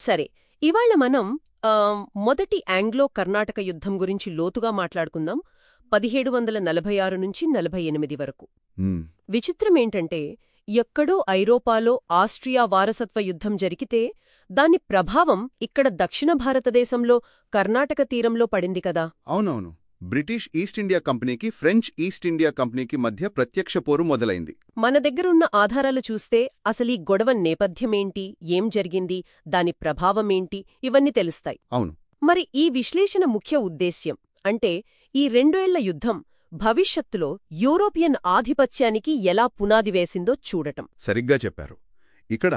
సరే, ఇవాళ మనం మొదటి ఆంగ్లో కర్ణాటక యుద్ధం గురించి లోతుగా మాట్లాడుకుందాం. 1746 నుంచి 48 వరకు. విచిత్రమేంటంటే, ఎక్కడో ఐరోపాలో ఆస్ట్రియా వారసత్వ యుద్ధం జరిగితే దాని ప్రభావం ఇక్కడ దక్షిణ భారతదేశంలో కర్ణాటక తీరంలో పడింది కదా. అవునవును. బ్రిటిష్ ఈస్ట్ ఇండియా కంపెనీకి ఫ్రెంచ్ ఈస్ట్ ఇండియా కంపెనీకి మధ్య ప్రత్యక్ష పోరు మొదలైంది. మన దగ్గరున్న ఆధారాలు చూస్తే అసలీ గొడవ నేపథ్యమేంటి, ఏం జరిగింది, దాని ప్రభావమేంటి, ఇవన్నీ తెలుస్తాయి. అవును. మరి ఈ విశ్లేషణ ముఖ్య ఉద్దేశ్యం అంటే ఈ 2 ఏళ్ల యుద్ధం భవిష్యత్తులో యూరోపియన్ ఆధిపత్యానికి ఎలా పునాది వేసిందో చూడటం. సరిగ్గా చెప్పారు. ఇక్కడ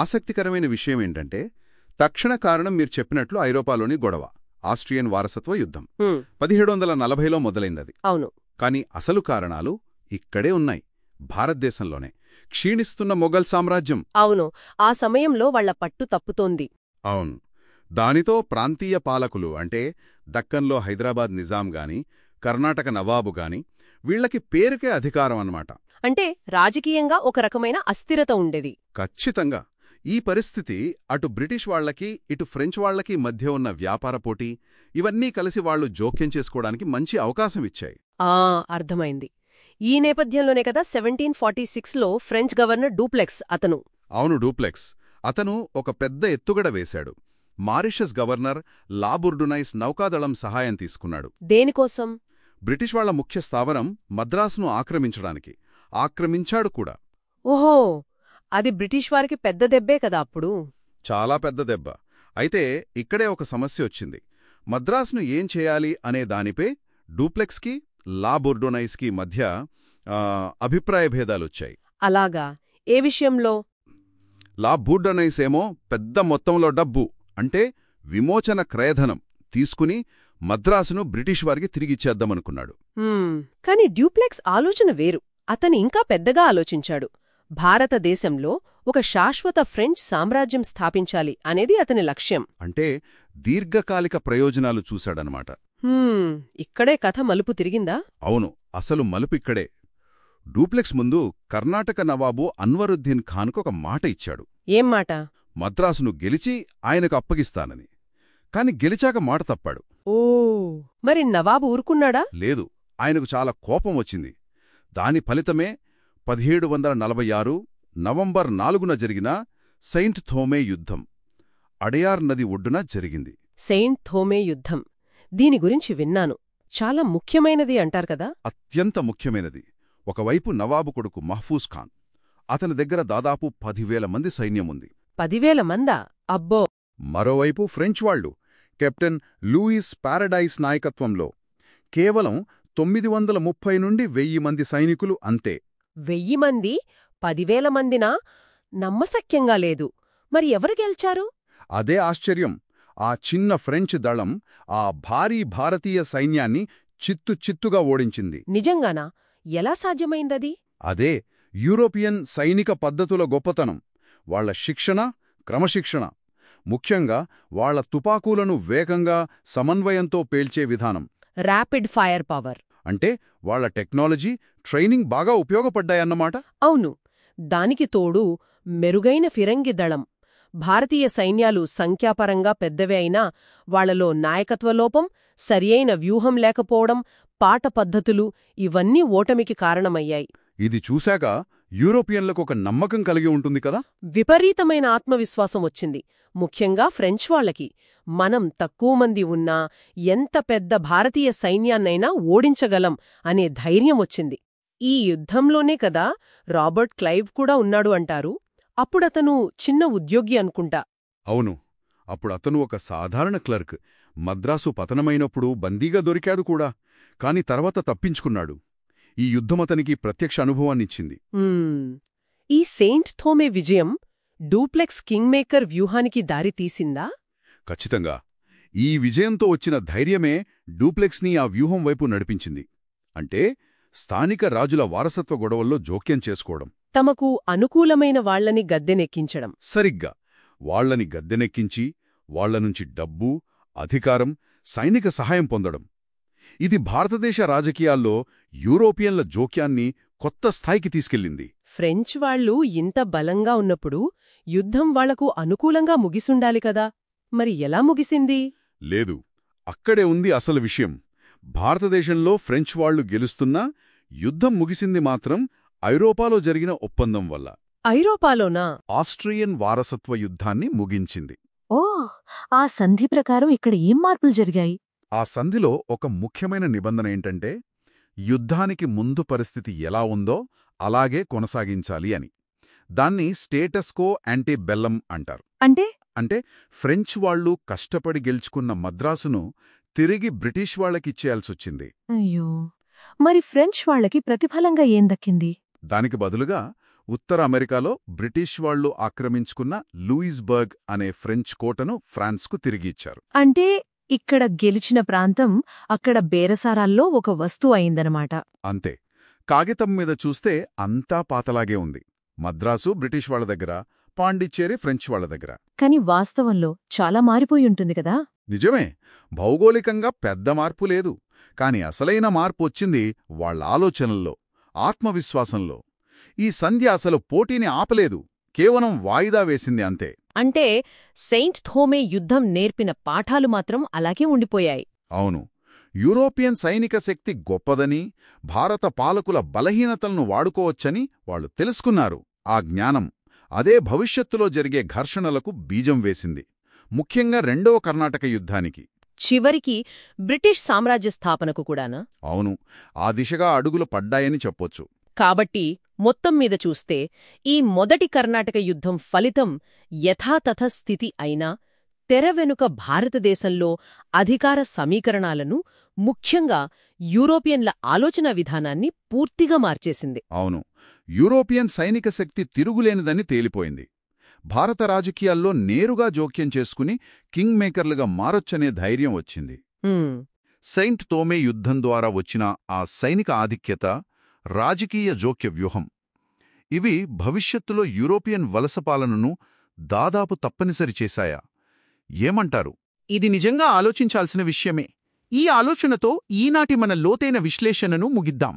ఆసక్తికరమైన విషయమేంటంటే, తక్షణ కారణం మీరు చెప్పినట్లు ఐరోపాలోని గొడవ, ఆస్ట్రియన్ వారసత్వ యుద్ధం 1740లో మొదలైందది. అవును. కాని అసలు కారణాలు ఇక్కడే ఉన్నాయి, భారతదేశంలోనే. క్షీణిస్తున్న మొఘల్ సామ్రాజ్యం. అవును, ఆ సమయంలో వాళ్ల పట్టు తప్పుతోంది. అవును. దానితో ప్రాంతీయ పాలకులు అంటే దక్కన్లో హైదరాబాద్ నిజాం గాని, కర్ణాటక నవాబు గాని, వీళ్లకి పేరుకే అధికారం అన్నమాట. అంటే రాజకీయంగా ఒక రకమైన అస్థిరత ఉండేది. ఖచ్చితంగా. ఈ పరిస్థితి అటు బ్రిటిష్ వాళ్లకి, ఇటు ఫ్రెంచ్ వాళ్లకి మధ్య ఉన్న వ్యాపార పోటీ, ఇవన్నీ కలిసి వాళ్లు జోక్యం చేసుకోవడానికి మంచి అవకాశం ఇచ్చాయి. అర్థమైంది. ఈ నేపథ్యంలోనే కదా 1746లో ఫ్రెంచ్ గవర్నర్ డూప్లెక్స్ అతను. అవును, డూప్లెక్స్. అతను ఒక పెద్ద ఎత్తుగడ వేశాడు. మారిషస్ గవర్నర్ లా బుర్డునైస్ నౌకాదళం సహాయం తీసుకున్నాడు. దేనికోసం? బ్రిటిష్ వాళ్ల ముఖ్య స్థావరం మద్రాసును ఆక్రమించడానికి. ఆక్రమించాడు కూడా. ఓహో, అది బ్రిటిష్ వారికి పెద్ద దెబ్బే కదా అప్పుడు. చాలా పెద్ద దెబ్బ. అయితే ఇక్కడే ఒక సమస్య వచ్చింది. మద్రాసును ఏం చేయాలి అనే దానిపై డూప్లెక్స్కి, లా బుర్డునైస్కి మధ్య అభిప్రాయ భేదాలొచ్చాయి. అలాగా? ఏ విషయంలో? లా బుర్డునైస్ ఏమో పెద్ద మొత్తంలో డబ్బు అంటే విమోచన క్రయధనం తీసుకుని మద్రాసును బ్రిటిష్ వారికి తిరిగిచ్చేద్దామనుకున్నాడు. కాని డ్యూప్లెక్స్ ఆలోచన వేరు. అతను ఇంకా పెద్దగా ఆలోచించాడు. భారతదేశంలో ఒక శాశ్వత ఫ్రెంచ్ సామ్రాజ్యం స్థాపించాలి అనేది అతని లక్ష్యం. అంటే దీర్ఘకాలిక ప్రయోజనాలు చూశాడనమాట. ఇక్కడే కథ మలుపు తిరిగిందా? అవును, అసలు మలుపిక్కడే. డూప్లెక్స్ ముందు కర్ణాటక నవాబు అన్వరుద్దీన్ ఖాన్కు ఒక మాట ఇచ్చాడు. ఏం మాట? మద్రాసును గెలిచి ఆయనకు అప్పగిస్తానని. కాని గెలిచాక మాట తప్పాడు. ఓ, మరి నవాబు ఊరుకున్నాడా? లేదు, ఆయనకు చాలా కోపం వచ్చింది. దాని ఫలితమే 1746 నవంబర్ 4న జరిగిన సెయింట్ థోమే యుద్ధం అడయార్ నది ఒడ్డున జరిగింది. సెయింట్ థోమే యుద్ధం, దీని గురించి విన్నాను. చాలా ముఖ్యమైనది అంటారు కదా? అత్యంత ముఖ్యమైనది. ఒకవైపు నవాబు కొడుకు మహ్ఫూజ్ ఖాన్. అతని దగ్గర దాదాపు 10,000 మంది సైన్యముంది. 10,000 మందా? అబ్బో! మరోవైపు ఫ్రెంచ్ వాళ్లు కెప్టెన్ లూయిస్ పారడైస్ నాయకత్వంలో కేవలం 930 నుండి 1000 మంది సైనికులు అంతే. 1000 మంది? 10,000 మందినా? నమ్మశక్యంగా లేదు. మరి ఎవరు గెలిచారు? అదే ఆశ్చర్యం. ఆ చిన్న ఫ్రెంచ్ దళం ఆ భారీ భారతీయ సైన్యాన్ని చిత్తుచిత్తుగా ఓడించింది. నిజంగానా? ఎలా సాధ్యమైందది? అదే యూరోపియన్ సైనిక పద్ధతుల గొప్పతనం. వాళ్ల శిక్షణ, క్రమశిక్షణ. ముఖ్యంగా వాళ్ల తుపాకులను వేగంగా, సమన్వయంతో పేల్చే విధానం. Rapid fire power. అంటే వాళ్ల టెక్నాలజీ, ట్రైనింగ్ బాగా ఉపయోగపడ్డాయన్నమాట. అవును. దానికి తోడు మెరుగైన ఫిరంగి దళం. భారతీయ సైన్యాలు సంఖ్యాపరంగా పెద్దవే అయినా వాళ్లలో నాయకత్వలోపం, సరియైన వ్యూహం లేకపోవడం, పాట పద్ధతులు ఇవన్నీ ఓటమికి కారణమయ్యాయి. ఇది చూశాక యూరోపియన్లకు ఒక నమ్మకం కలిగి ఉంటుంది కదా. విపరీతమైన ఆత్మవిశ్వాసం వచ్చింది. ముఖ్యంగా ఫ్రెంచ్ వాళ్లకి. మనం తక్కువ మంది ఉన్నా ఎంత పెద్ద భారతీయ సైన్యాన్నైనా ఓడించగలం అనే ధైర్యం వచ్చింది. ఈ యుద్ధంలోనే కదా రాబర్ట్ క్లైవ్ కూడా ఉన్నాడు అంటారు. అప్పుడతను చిన్న ఉద్యోగి అనుకుంటా. అవును, అప్పుడతను ఒక సాధారణ క్లర్క్. మద్రాసు పతనమైనప్పుడు బందీగా దొరికాడు కూడా. కాని తర్వాత తప్పించుకున్నాడు. ఈ యుద్ధమతనికి ప్రత్యక్ష అనుభవాన్నిచ్చింది. ఈ సెయింట్ థోమే విజయం డూప్లెక్స్ కింగ్మేకర్ వ్యూహానికి దారి తీసిందా? ఖచ్చితంగా. ఈ విజయంతో వచ్చిన ధైర్యమే డూప్లెక్స్ని ఆ వ్యూహం వైపు నడిపించింది. అంటే స్థానిక రాజుల వారసత్వ గొడవల్లో జోక్యం చేసుకోవడం. తమకు అనుకూలమైన వాళ్లని గద్దెనెక్కించడం. సరిగ్గా. వాళ్లని గద్దెనెక్కించి వాళ్లనుంచి డబ్బు, అధికారం, సైనిక సహాయం పొందడం. ఇది భారతదేశ రాజకీయాల్లో యూరోపియన్ల జోక్యాన్ని కొత్త స్థాయికి తీసుకెళ్లింది. ఫ్రెంచ్ వాళ్ళు ఇంత బలంగా ఉన్నప్పుడు యుద్ధం వాళ్లకు అనుకూలంగా ముగిసుండాలి కదా, మరి ఎలా ముగిసింది? లేదు, అక్కడే ఉంది అసలు విషయం. భారతదేశంలో ఫ్రెంచ్ వాళ్లు గెలుస్తున్నా యుద్ధం ముగిసింది మాత్రం ఐరోపాలో జరిగిన ఒప్పందం వల్ల. ఐరోపాలోనా? ఆస్ట్రియన్ వారసత్వ యుద్ధాన్ని ముగించింది. ఓ, ఆ సంధి ప్రకారం ఇక్కడ ఏం మార్పులు జరిగాయి? ఆ సంధిలో ఒక ముఖ్యమైన నిబంధన ఏంటంటే, యుద్ధానికి ముందు పరిస్థితి ఎలా ఉందో అలాగే కొనసాగించాలి అని. దాన్ని స్టేటస్కో యాంటీ బెల్లం అంటారు. అంటే ఫ్రెంచ్ వాళ్లు కష్టపడి గెలుచుకున్న మద్రాసును తిరిగి బ్రిటిష్ వాళ్లకిచ్చేయాల్సొచ్చింది. అయ్యో, మరి ఫ్రెంచ్ వాళ్లకి ప్రతిఫలంగా ఏం దక్కింది? దానికి బదులుగా ఉత్తర అమెరికాలో బ్రిటిష్ వాళ్లు ఆక్రమించుకున్న లూయిస్బర్గ్ అనే ఫ్రెంచ్ కోటను ఫ్రాన్స్కు తిరిగి ఇచ్చారు. అంటే ఇక్కడ గెలిచిన ప్రాంతం అక్కడ బేరసారాల్లో ఒక వస్తువు అయిందనమాట. అంతే. కాగితం మీద చూస్తే అంతా పాతలాగే ఉంది. మద్రాసు బ్రిటిష్ వాళ్ల దగ్గర, పాండిచ్చేరి ఫ్రెంచ్ వాళ్ల దగ్గర. కాని వాస్తవంలో చాలా మారిపోయి ఉంటుంది కదా? నిజమే, భౌగోళికంగా పెద్ద మార్పు లేదు. కాని అసలైన మార్పు వచ్చింది వాళ్ల ఆలోచనల్లో, ఆత్మవిశ్వాసంలో. ఈ సంధ్య అసలు పోటీని ఆపలేదు, కేవలం వాయిదా వేసింది అంతే. అంటే సెయింట్ థోమే యుద్ధం నేర్పిన పాఠాలు మాత్రం అలాగే ఉండిపోయాయి. అవును, యూరోపియన్ సైనిక శక్తి గొప్పదని, భారత పాలకుల బలహీనతలను వాడుకోవచ్చని వాళ్లు తెలుసుకున్నారు. ఆ జ్ఞానం అదే భవిష్యత్తులో జరిగే ఘర్షణలకు బీజం వేసింది, ముఖ్యంగా రెండవ కర్ణాటక యుద్ధానికి. చివరికి బ్రిటిష్ సామ్రాజ్య స్థాపనకు కూడానా? అవును, ఆ దిశగా అడుగులు పడ్డాయని చెప్పొచ్చు. కాబట్టి మొత్తం మీద చూస్తే ఈ మొదటి కర్ణాటక యుద్ధం ఫలితం యథాతథ స్థితి అయినా తెర వెనుక భారతదేశంలో అధికార సమీకరణాలను, ముఖ్యంగా యూరోపియన్ల ఆలోచన విధానాన్ని పూర్తిగా మార్చేసింది. అవును, యూరోపియన్ సైనిక శక్తి తిరుగులేనిదని తేలిపోయింది. భారత రాజకీయాల్లో నేరుగా జోక్యం చేసుకుని కింగ్ మేకర్లుగా మారొచ్చనే ధైర్యం వచ్చింది. సెయింట్ థోమే యుద్ధం ద్వారా వచ్చిన ఆ సైనిక ఆధిక్యత, రాజకీయ జోక్య వ్యూహం, ఇవి భవిష్యత్తులో యూరోపియన్ వలసపాలనను దాదాపు తప్పనిసరి చేశాయా? ఏమంటారు? ఇది నిజంగా ఆలోచించాల్సిన విషయమే. ఈ ఆలోచనతో ఈనాటి మన లోతైన విశ్లేషణను ముగిద్దాం.